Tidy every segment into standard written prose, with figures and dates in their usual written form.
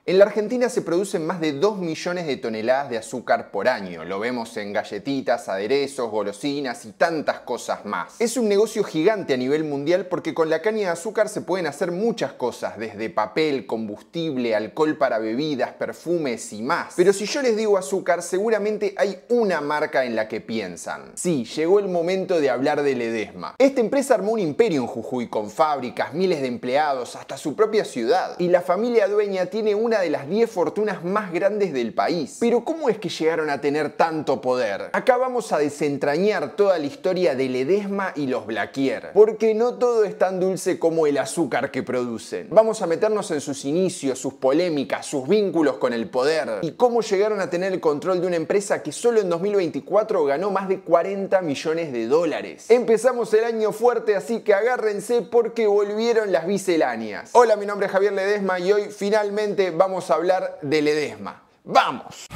En la Argentina se producen más de 2 millones de toneladas de azúcar por año. Lo vemos en galletitas, aderezos, golosinas y tantas cosas más. Es un negocio gigante a nivel mundial porque con la caña de azúcar se pueden hacer muchas cosas, desde papel, combustible, alcohol para bebidas, perfumes y más. Pero si yo les digo azúcar, seguramente hay una marca en la que piensan. Sí, llegó el momento de hablar de Ledesma. Esta empresa armó un imperio en Jujuy con fábricas, miles de empleados, hasta su propia ciudad. Y la familia dueña tiene una de las 10 fortunas más grandes del país. Pero ¿cómo es que llegaron a tener tanto poder? Acá vamos a desentrañar toda la historia de Ledesma y los Blaquier, porque no todo es tan dulce como el azúcar que producen. Vamos a meternos en sus inicios, sus polémicas, sus vínculos con el poder y cómo llegaron a tener el control de una empresa que solo en 2024 ganó más de 40 millones de dólares. Empezamos el año fuerte, así que agárrense porque volvieron las misceláneas. Hola, mi nombre es Javier Ledesma y hoy finalmente vamos a hablar de Ledesma. ¡Vamos!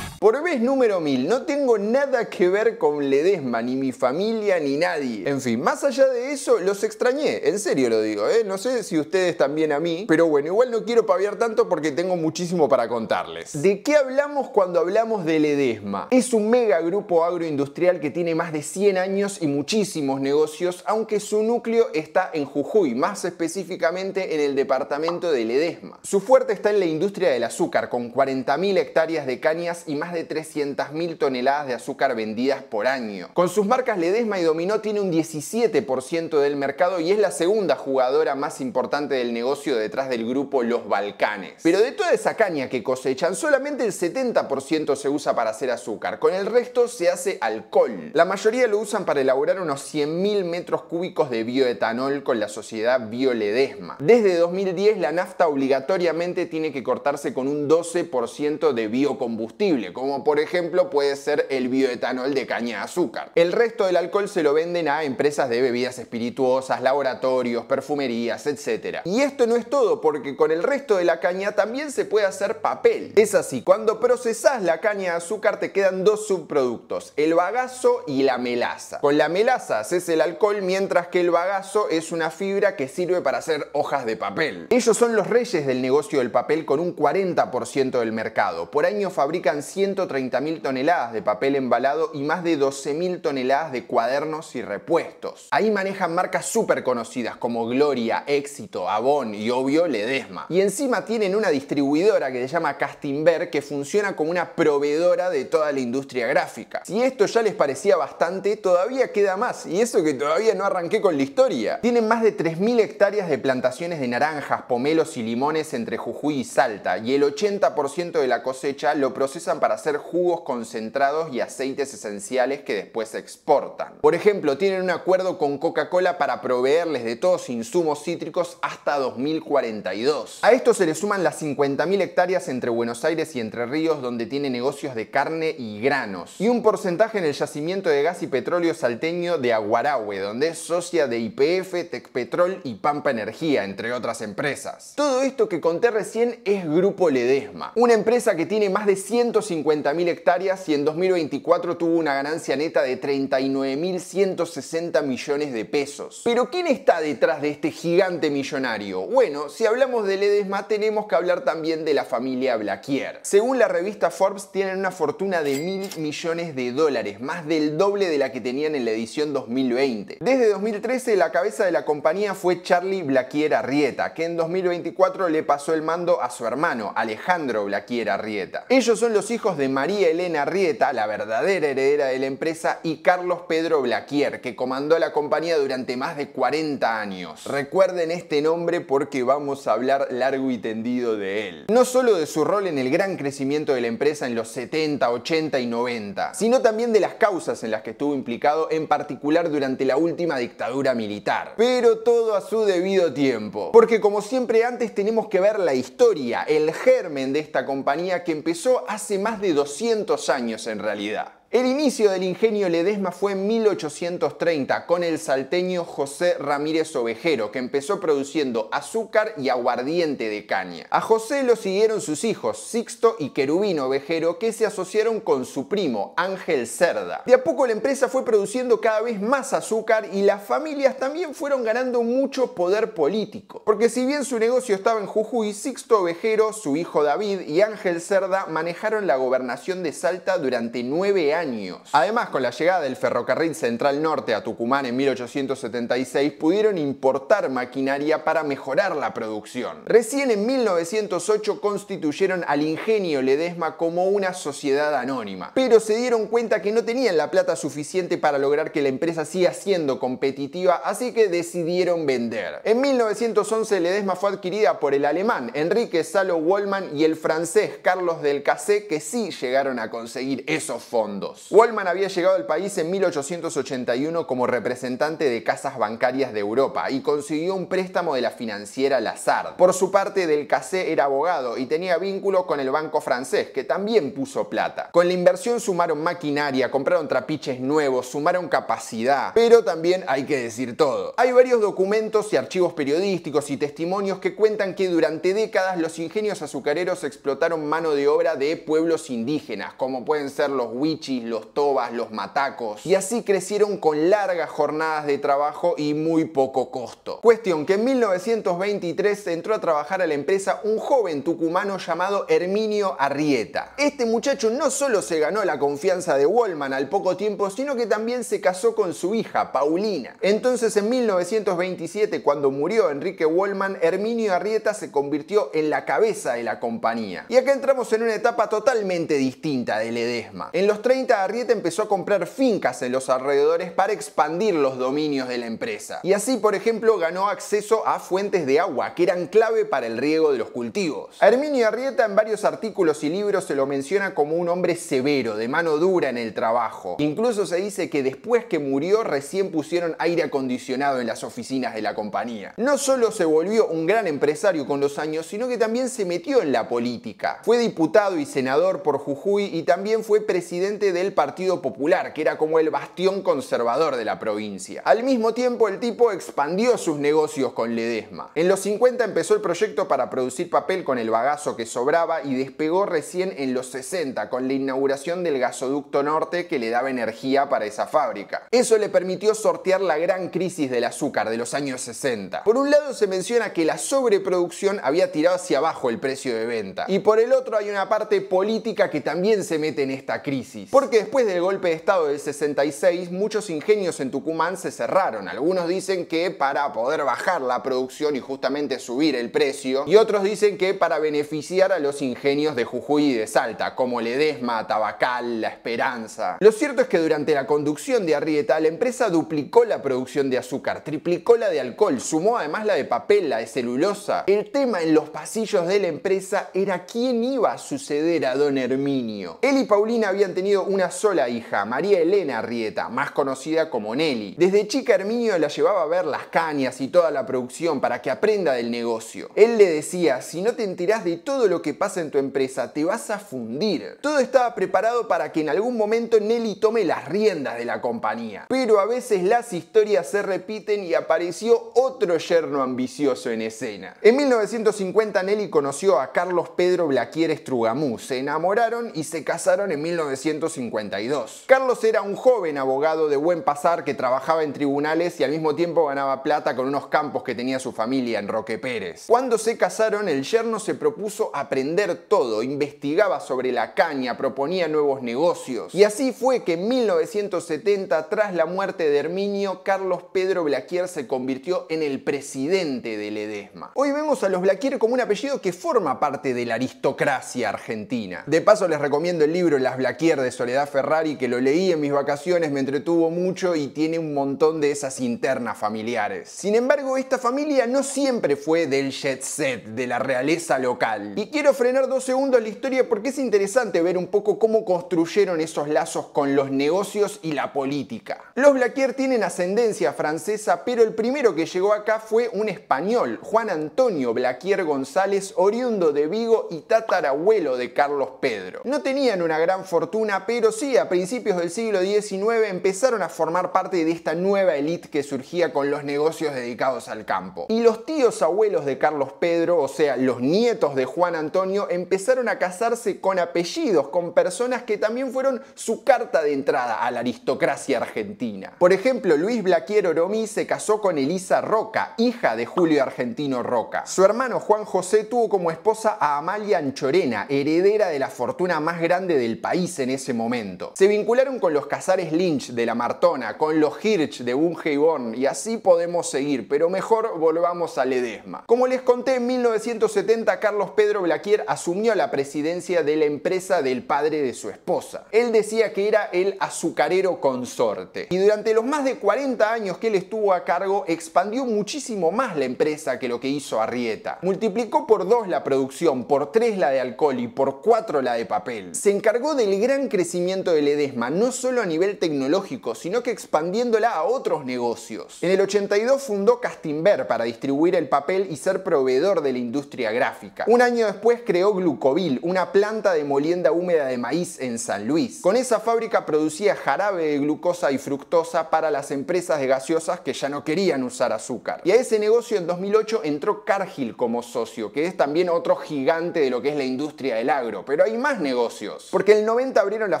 Por vez número 1000, no tengo nada que ver con Ledesma, ni mi familia, ni nadie. En fin, más allá de eso, los extrañé, en serio lo digo, No sé si ustedes también a mí, pero bueno, igual no quiero paviar tanto porque tengo muchísimo para contarles. ¿De qué hablamos cuando hablamos de Ledesma? Es un mega grupo agroindustrial que tiene más de 100 años y muchísimos negocios, aunque su núcleo está en Jujuy, más específicamente en el departamento de Ledesma. Su fuerte está en la industria del azúcar, con 40.000 hectáreas de cañas y más de 300.000 toneladas de azúcar vendidas por año. Con sus marcas Ledesma y Dominó tiene un 17% del mercado y es la segunda jugadora más importante del negocio detrás del grupo Los Balcanes. Pero de toda esa caña que cosechan, solamente el 70% se usa para hacer azúcar, con el resto se hace alcohol. La mayoría lo usan para elaborar unos 100.000 metros cúbicos de bioetanol con la sociedad Bioledesma. Desde 2010 la nafta obligatoriamente tiene que cortarse con un 12% de biocombustible, como por ejemplo puede ser el bioetanol de caña de azúcar. El resto del alcohol se lo venden a empresas de bebidas espirituosas, laboratorios, perfumerías, etc. Y esto no es todo, porque con el resto de la caña también se puede hacer papel. Es así, cuando procesás la caña de azúcar te quedan dos subproductos, el bagazo y la melaza. Con la melaza haces el alcohol, mientras que el bagazo es una fibra que sirve para hacer hojas de papel. Ellos son los reyes del negocio del papel con un 40% del mercado. Por año fabrican 130.000 toneladas de papel embalado y más de 12.000 toneladas de cuadernos y repuestos. Ahí manejan marcas súper conocidas como Gloria, Éxito, Avon y obvio Ledesma. Y encima tienen una distribuidora que se llama Castinver que funciona como una proveedora de toda la industria gráfica. Si esto ya les parecía bastante, todavía queda más, y eso que todavía no arranqué con la historia. Tienen más de 3.000 hectáreas de plantaciones de naranjas, pomelos y limones entre Jujuy y Salta, y el 80% de la cosecha lo procesan para hacer jugos concentrados y aceites esenciales que después se exportan. Por ejemplo, tienen un acuerdo con Coca-Cola para proveerles de todos insumos cítricos hasta 2042. A esto se le suman las 50.000 hectáreas entre Buenos Aires y Entre Ríos, donde tiene negocios de carne y granos, y un porcentaje en el yacimiento de gas y petróleo salteño de Aguarahue, donde es socia de YPF, Tecpetrol y Pampa Energía, entre otras empresas. Todo esto que conté recién es Grupo Ledesma, una empresa que tiene más de 150.000 hectáreas y en 2024 tuvo una ganancia neta de 39.160 millones de pesos. Pero ¿quién está detrás de este gigante millonario? Bueno, si hablamos de Ledesma tenemos que hablar también de la familia Blaquier. Según la revista Forbes, tienen una fortuna de 1.000 millones de dólares, más del doble de la que tenían en la edición 2020. Desde 2013 la cabeza de la compañía fue Charlie Blaquier Arrieta, que en 2024 le pasó el mando a su hermano, Alejandro Blaquier Arrieta. Ellos son los hijos de María Elena Arrieta, la verdadera heredera de la empresa, y Carlos Pedro Blaquier, que comandó la compañía durante más de 40 años. Recuerden este nombre porque vamos a hablar largo y tendido de él. No solo de su rol en el gran crecimiento de la empresa en los 70, 80 y 90, sino también de las causas en las que estuvo implicado, en particular durante la última dictadura militar. Pero todo a su debido tiempo. Porque como siempre antes tenemos que ver la historia, el germen de esta compañía que empezó hace más de 200 años en realidad. El inicio del ingenio Ledesma fue en 1830 con el salteño José Ramírez Ovejero, que empezó produciendo azúcar y aguardiente de caña. A José lo siguieron sus hijos Sixto y Querubín Ovejero, que se asociaron con su primo Ángel Cerda. De a poco la empresa fue produciendo cada vez más azúcar y las familias también fueron ganando mucho poder político. Porque si bien su negocio estaba en Jujuy, Sixto Ovejero, su hijo David y Ángel Cerda manejaron la gobernación de Salta durante 9 años. Además, con la llegada del ferrocarril Central Norte a Tucumán en 1876, pudieron importar maquinaria para mejorar la producción. Recién en 1908 constituyeron al Ingenio Ledesma como una sociedad anónima, pero se dieron cuenta que no tenían la plata suficiente para lograr que la empresa siga siendo competitiva, así que decidieron vender. En 1911 Ledesma fue adquirida por el alemán Enrique Salo Wollmann y el francés Carlos del Cassé, que sí llegaron a conseguir esos fondos. Wollmann había llegado al país en 1881 como representante de casas bancarias de Europa y consiguió un préstamo de la financiera Lazard. Por su parte, del Cassé era abogado y tenía vínculo con el banco francés, que también puso plata. Con la inversión sumaron maquinaria, compraron trapiches nuevos, sumaron capacidad, pero también hay que decir todo. Hay varios documentos y archivos periodísticos y testimonios que cuentan que durante décadas los ingenios azucareros explotaron mano de obra de pueblos indígenas, como pueden ser los huichis, los tobas, los matacos, y así crecieron con largas jornadas de trabajo y muy poco costo. Cuestión que en 1923 entró a trabajar a la empresa un joven tucumano llamado Herminio Arrieta. Este muchacho no solo se ganó la confianza de Wollmann al poco tiempo, sino que también se casó con su hija, Paulina. Entonces, en 1927, cuando murió Enrique Wollmann, Herminio Arrieta se convirtió en la cabeza de la compañía. Y acá entramos en una etapa totalmente distinta de Ledesma. En los 30 Arrieta empezó a comprar fincas en los alrededores para expandir los dominios de la empresa. Y así, por ejemplo, ganó acceso a fuentes de agua que eran clave para el riego de los cultivos. A Herminio Arrieta en varios artículos y libros se lo menciona como un hombre severo, de mano dura en el trabajo. Incluso se dice que después que murió recién pusieron aire acondicionado en las oficinas de la compañía. No solo se volvió un gran empresario con los años, sino que también se metió en la política. Fue diputado y senador por Jujuy y también fue presidente del Partido Popular, que era como el bastión conservador de la provincia. Al mismo tiempo, el tipo expandió sus negocios con Ledesma. En los 50 empezó el proyecto para producir papel con el bagazo que sobraba y despegó recién en los 60 con la inauguración del gasoducto norte que le daba energía para esa fábrica. Eso le permitió sortear la gran crisis del azúcar de los años 60. Por un lado se menciona que la sobreproducción había tirado hacia abajo el precio de venta, y por el otro hay una parte política que también se mete en esta crisis, porque después del golpe de estado del 66 muchos ingenios en Tucumán se cerraron. Algunos dicen que para poder bajar la producción y justamente subir el precio, y otros dicen que para beneficiar a los ingenios de Jujuy y de Salta, como Ledesma, Tabacal, La Esperanza. Lo cierto es que durante la conducción de Arrieta la empresa duplicó la producción de azúcar, triplicó la de alcohol, sumó además la de papel, la de celulosa. El tema en los pasillos de la empresa era quién iba a suceder a don Herminio. Él y Paulina habían tenido una sola hija, María Elena Arrieta, más conocida como Nelly. Desde chica Herminio la llevaba a ver las cañas y toda la producción para que aprenda del negocio. Él le decía: si no te enterás de todo lo que pasa en tu empresa, te vas a fundir. Todo estaba preparado para que en algún momento Nelly tome las riendas de la compañía. Pero a veces las historias se repiten y apareció otro yerno ambicioso en escena. En 1950 Nelly conoció a Carlos Pedro Blaquier Estrugamú, se enamoraron y se casaron en 1952. Carlos era un joven abogado de buen pasar que trabajaba en tribunales y al mismo tiempo ganaba plata con unos campos que tenía su familia en Roque Pérez. Cuando se casaron, el yerno se propuso aprender todo, investigaba sobre la caña, proponía nuevos negocios. Y así fue que en 1970, tras la muerte de Herminio, Carlos Pedro Blaquier se convirtió en el presidente de Ledesma. Hoy vemos a los Blaquier como un apellido que forma parte de la aristocracia argentina. De paso les recomiendo el libro Las Blaquier de Soledad Ferrari, que lo leí en mis vacaciones, me entretuvo mucho y tiene un montón de esas internas familiares. Sin embargo, esta familia no siempre fue del jet set, de la realeza local. Y quiero frenar 2 segundos la historia porque es interesante ver un poco cómo construyeron esos lazos con los negocios y la política. Los Blaquier tienen ascendencia francesa, pero el primero que llegó acá fue un español, Juan Antonio Blaquier González, oriundo de Vigo y tatarabuelo de Carlos Pedro. No tenían una gran fortuna, pero Pero sí, a principios del siglo XIX empezaron a formar parte de esta nueva élite que surgía con los negocios dedicados al campo. Y los tíos abuelos de Carlos Pedro, o sea, los nietos de Juan Antonio, empezaron a casarse con apellidos, con personas que también fueron su carta de entrada a la aristocracia argentina. Por ejemplo, Luis Blaquier Oromí se casó con Elisa Roca, hija de Julio Argentino Roca. Su hermano Juan José tuvo como esposa a Amalia Anchorena, heredera de la fortuna más grande del país en ese momento. Se vincularon con los Casares Lynch de la Martona, con los Hirsch de Bunge y Born, y así podemos seguir, pero mejor volvamos a Ledesma. Como les conté, en 1970 Carlos Pedro Blaquier asumió la presidencia de la empresa del padre de su esposa. Él decía que era el azucarero consorte. Y durante los más de 40 años que él estuvo a cargo, expandió muchísimo más la empresa que lo que hizo Arrieta. Multiplicó por 2 la producción, por 3 la de alcohol y por 4 la de papel. Se encargó del gran crecimiento de Ledesma, no solo a nivel tecnológico, sino que expandiéndola a otros negocios. En el 82 fundó Castinver para distribuir el papel y ser proveedor de la industria gráfica. Un año después creó Glucovil, una planta de molienda húmeda de maíz en San Luis. Con esa fábrica producía jarabe de glucosa y fructosa para las empresas de gaseosas que ya no querían usar azúcar. Y a ese negocio en 2008 entró Cargill como socio, que es también otro gigante de lo que es la industria del agro. Pero hay más negocios. Porque en el 90 abrieron la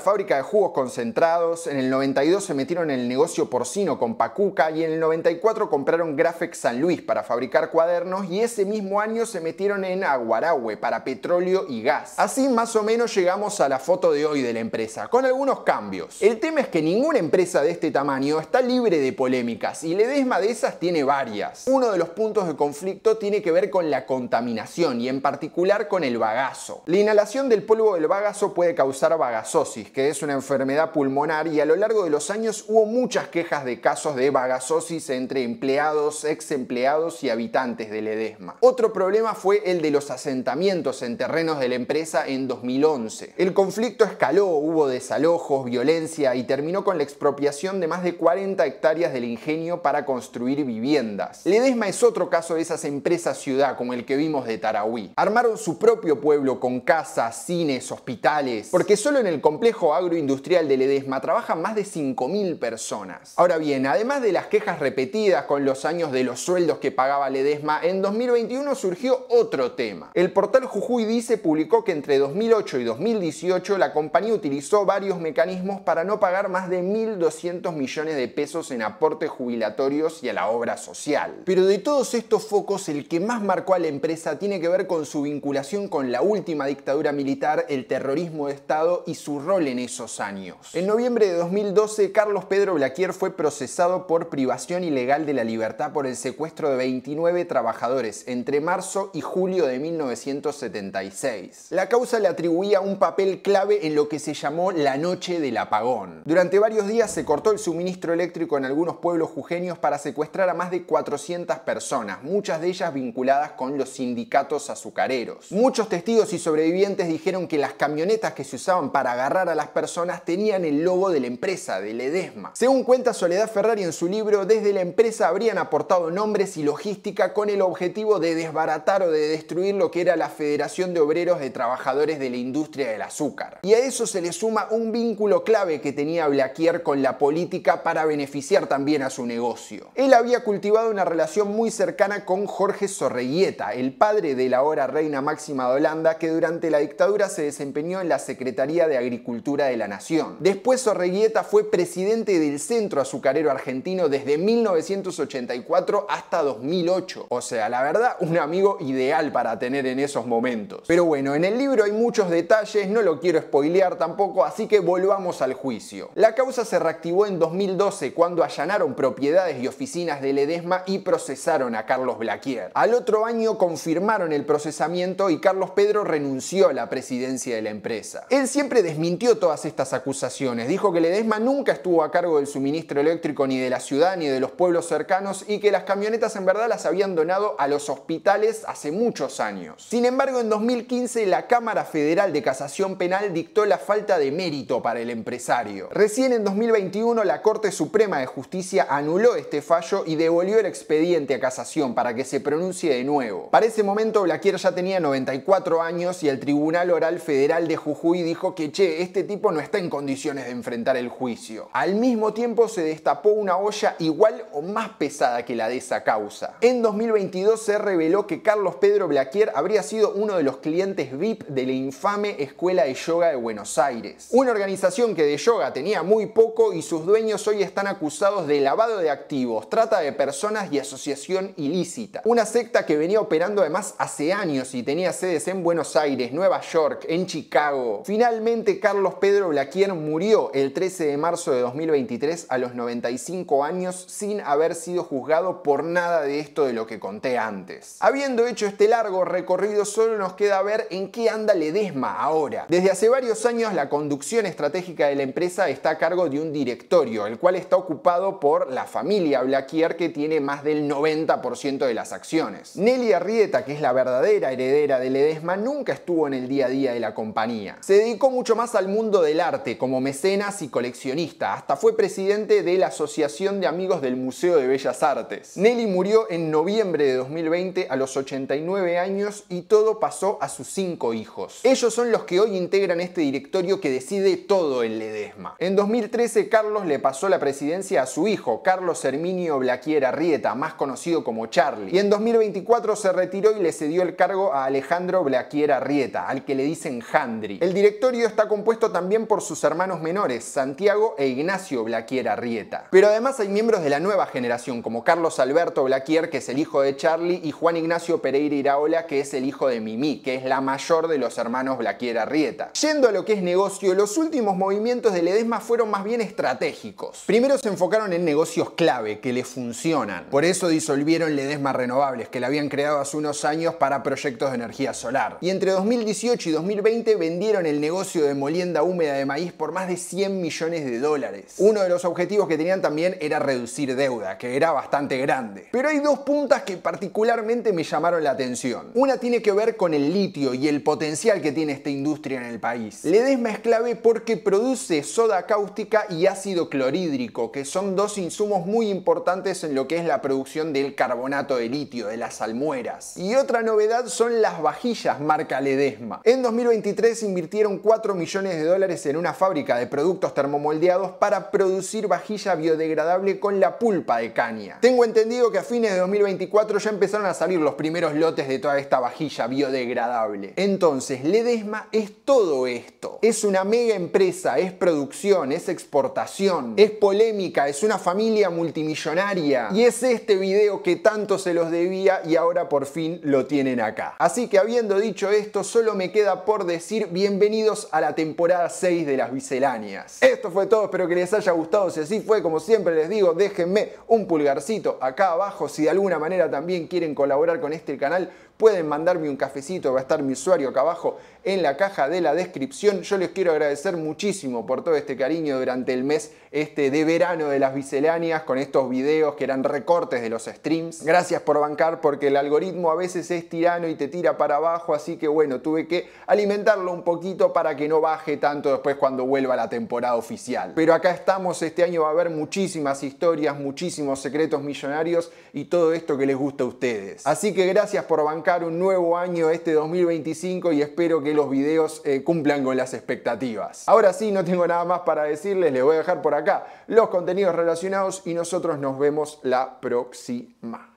fábrica de jugos concentrados, en el 92 se metieron en el negocio porcino con Pacuca y en el 94 compraron Grafex San Luis para fabricar cuadernos y ese mismo año se metieron en Aguarahue para petróleo y gas. Así más o menos llegamos a la foto de hoy de la empresa, con algunos cambios. El tema es que ninguna empresa de este tamaño está libre de polémicas y Ledesma de esas tiene varias. Uno de los puntos de conflicto tiene que ver con la contaminación y en particular con el bagazo. La inhalación del polvo del bagazo puede causar bagazosis, que es una enfermedad pulmonar, y a lo largo de los años hubo muchas quejas de casos de bagazosis entre empleados, ex empleados y habitantes de Ledesma. Otro problema fue el de los asentamientos en terrenos de la empresa en 2011. El conflicto escaló, hubo desalojos, violencia y terminó con la expropiación de más de 40 hectáreas del ingenio para construir viviendas. Ledesma es otro caso de esas empresas ciudad como el que vimos de Tarahui. Armaron su propio pueblo con casas, cines, hospitales, porque solo en el complejo agroindustrial de Ledesma trabajan más de 5.000 personas. Ahora bien, además de las quejas repetidas con los años de los sueldos que pagaba Ledesma, en 2021 surgió otro tema. El portal Jujuy Dice publicó que entre 2008 y 2018 la compañía utilizó varios mecanismos para no pagar más de 1.200 millones de pesos en aportes jubilatorios y a la obra social. Pero de todos estos focos, el que más marcó a la empresa tiene que ver con su vinculación con la última dictadura militar, el terrorismo de Estado y su rol en esos años. En noviembre de 2012, Carlos Pedro Blaquier fue procesado por privación ilegal de la libertad por el secuestro de 29 trabajadores entre marzo y julio de 1976. La causa le atribuía un papel clave en lo que se llamó la noche del apagón. Durante varios días se cortó el suministro eléctrico en algunos pueblos jujeños para secuestrar a más de 400 personas, muchas de ellas vinculadas con los sindicatos azucareros. Muchos testigos y sobrevivientes dijeron que las camionetas que se usaban para agarrar a las personas tenían el logo de la empresa, de Ledesma. Según cuenta Soledad Ferrari en su libro, desde la empresa habrían aportado nombres y logística con el objetivo de desbaratar o de destruir lo que era la Federación de Obreros de Trabajadores de la Industria del Azúcar. Y a eso se le suma un vínculo clave que tenía Blaquier con la política para beneficiar también a su negocio. Él había cultivado una relación muy cercana con Jorge Zorreguieta, el padre de la ahora reina Máxima de Holanda, que durante la dictadura se desempeñó en la Secretaría de Agricultura de la Nación. Después Zorreguieta fue presidente del Centro Azucarero Argentino desde 1984 hasta 2008. O sea, la verdad, un amigo ideal para tener en esos momentos. Pero bueno, en el libro hay muchos detalles, no lo quiero spoilear tampoco, así que volvamos al juicio. La causa se reactivó en 2012 cuando allanaron propiedades y oficinas de Ledesma y procesaron a Carlos Blaquier. Al otro año confirmaron el procesamiento y Carlos Pedro renunció a la presidencia de la empresa. Él siempre desmintió todas estas acusaciones, dijo que Ledesma nunca estuvo a cargo del suministro eléctrico ni de la ciudad ni de los pueblos cercanos y que las camionetas en verdad las habían donado a los hospitales hace muchos años. Sin embargo, en 2015 la Cámara Federal de Casación Penal dictó la falta de mérito para el empresario. Recién en 2021 la Corte Suprema de Justicia anuló este fallo y devolvió el expediente a casación para que se pronuncie de nuevo. Para ese momento Blaquier ya tenía 94 años y el Tribunal Oral Federal de Jujuy dijo que este tipo no está en condiciones de enfrentar el juicio. Al mismo tiempo se destapó una olla igual o más pesada que la de esa causa. En 2022 se reveló que Carlos Pedro Blaquier habría sido uno de los clientes VIP de la infame Escuela de Yoga de Buenos Aires. Una organización que de yoga tenía muy poco y sus dueños hoy están acusados de lavado de activos, trata de personas y asociación ilícita. Una secta que venía operando además hace años y tenía sedes en Buenos Aires, Nueva York, en Chicago. Finalmente Carlos Pedro Blaquier murió el 13 de marzo de 2023 a los 95 años sin haber sido juzgado por nada de esto de lo que conté antes. Habiendo hecho este largo recorrido, solo nos queda ver en qué anda Ledesma ahora. Desde hace varios años la conducción estratégica de la empresa está a cargo de un directorio, el cual está ocupado por la familia Blaquier, que tiene más del 90% de las acciones. Nelly Arrieta, que es la verdadera heredera de Ledesma, nunca estuvo en el día a día de la compañía. Se dedicó mucho más al mundo del arte, como mecenas y coleccionista. Hasta fue presidente de la Asociación de Amigos del Museo de Bellas Artes. Nelly murió en noviembre de 2020 a los 89 años y todo pasó a sus 5 hijos. Ellos son los que hoy integran este directorio que decide todo en Ledesma. En 2013 Carlos le pasó la presidencia a su hijo, Carlos Herminio Blaquier Arrieta, más conocido como Charlie. Y en 2024 se retiró y le cedió el cargo a Alejandro Blaquier Arrieta, al que le dicen Jandri. El directorio está compuesto también por sus hermanos menores, Santiago e Ignacio Blaquier Arrieta. Pero además hay miembros de la nueva generación, como Carlos Alberto Blaquier, que es el hijo de Charlie, y Juan Ignacio Pereira Iraola, que es el hijo de Mimi, que es la mayor de los hermanos Blaquier Arrieta. Yendo a lo que es negocio, los últimos movimientos de Ledesma fueron más bien estratégicos. Primero se enfocaron en negocios clave, que les funcionan. Por eso disolvieron Ledesma Renovables, que la habían creado hace unos años para proyectos de energía solar. Y entre 2018 y 2020 vendieron el negocio de molienda húmeda de maíz por más de 100 millones de dólares. Uno de los objetivos que tenían también era reducir deuda, que era bastante grande. Pero hay dos puntas que particularmente me llamaron la atención. Una tiene que ver con el litio y el potencial que tiene esta industria en el país. Ledesma es clave porque produce soda cáustica y ácido clorhídrico, que son dos insumos muy importantes en lo que es la producción del carbonato de litio, de las salmueras. Y otra novedad son las vajillas marca Ledesma. En 2023 invirtieron 4 millones de dólares en una fábrica de productos termomoldeados para producir vajilla biodegradable con la pulpa de caña. Tengo entendido que a fines de 2024 ya empezaron a salir los primeros lotes de toda esta vajilla biodegradable. Entonces, Ledesma es todo esto. Es una mega empresa, es producción, es exportación, es polémica, es una familia multimillonaria. Y es este video que tanto se los debía y ahora por fin lo tienen acá. Así que habiendo dicho esto, solo me queda por decir bienvenidos a la temporada 6 de Las Misceláneas. Esto fue todo, espero que les haya gustado. Si así fue, como siempre les digo, déjenme un pulgarcito acá abajo. Si de alguna manera también quieren colaborar con este canal, pueden mandarme un cafecito, va a estar mi usuario acá abajo en la caja de la descripción. Yo les quiero agradecer muchísimo por todo este cariño durante el mes de verano de Las Misceláneas, con estos videos que eran recortes de los streams. Gracias por bancar, porque el algoritmo a veces es tirano y te tira para abajo, así que bueno, tuve que alimentarlo un poquito para que no baje tanto después cuando vuelva la temporada oficial. Pero acá estamos, este año va a haber muchísimas historias, muchísimos secretos millonarios y todo esto que les gusta a ustedes. Así que gracias por bancar un nuevo año 2025 y espero que los videos cumplan con las expectativas. Ahora sí, no tengo nada más para decirles, les voy a dejar por acá los contenidos relacionados y nosotros nos vemos la próxima.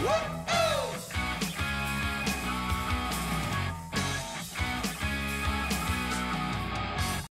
Woo!